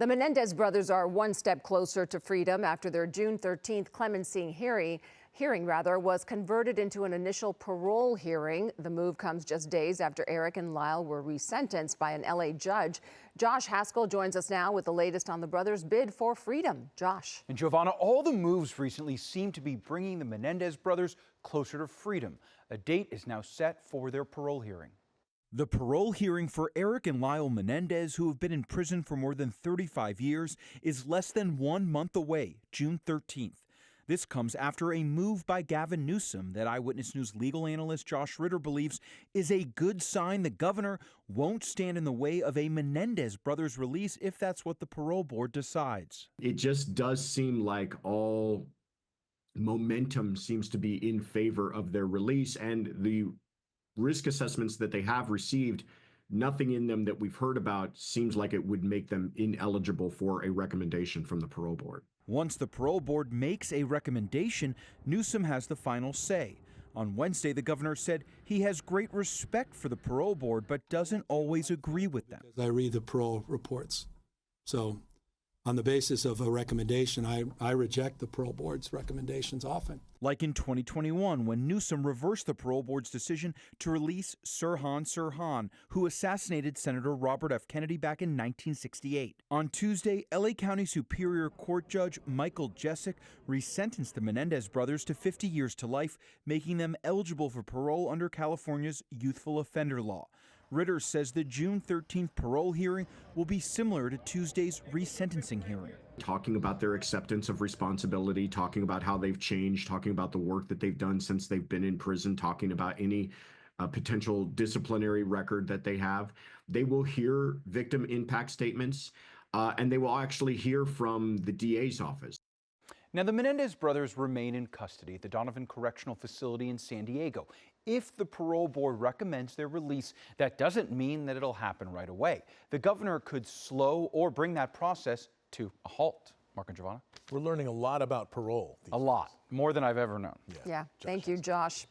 The Menendez brothers are one step closer to freedom after their June 13th clemency hearing was converted into an initial parole hearing. The move comes just days after Erik and Lyle were resentenced by an LA judge. Josh Haskell joins us now with the latest on the brothers' bid for freedom. Josh. And Giovanna, all the moves recently seem to be bringing the Menendez brothers closer to freedom. A date is now set for their parole hearing. The parole hearing for Erik and Lyle Menendez, who have been in prison for more than 35 years, is less than 1 month away, June 13th. This comes after a move by Gavin Newsom that Eyewitness News legal analyst Joshua Ritter believes is a good sign the governor won't stand in the way of a Menendez brothers release if that's what the parole board decides. It just does seem like all momentum seems to be in favor of their release, and the risk assessments that they have received, nothing in them that we've heard about seems like it would make them ineligible for a recommendation from the parole board. Once the parole board makes a recommendation, Newsom has the final say. On Wednesday, the governor said he has great respect for the parole board, but doesn't always agree with them. I read the parole reports. So on the basis of a recommendation, I reject the parole board's recommendations often. Like in 2021, when Newsom reversed the parole board's decision to release Sirhan, who assassinated Senator Robert F. Kennedy back in 1968. On Tuesday, LA County Superior Court Judge Michael Jessic resentenced the Menendez brothers to 50 years to life, making them eligible for parole under California's youthful offender law. Ritter says the June 13th parole hearing will be similar to Tuesday's resentencing hearing. Talking about their acceptance of responsibility, talking about how they've changed, talking about the work that they've done since they've been in prison, talking about any potential disciplinary record that they have. They will hear victim impact statements, and they will actually hear from the DA's office. Now, the Menendez brothers remain in custody at the Donovan Correctional Facility in San Diego. If the parole board recommends their release, that doesn't mean that it'll happen right away. The governor could slow or bring that process to a halt. Mark and Giovanna? We're learning a lot about parole. A lot, more than I've ever known. Yeah. Thank you, Josh.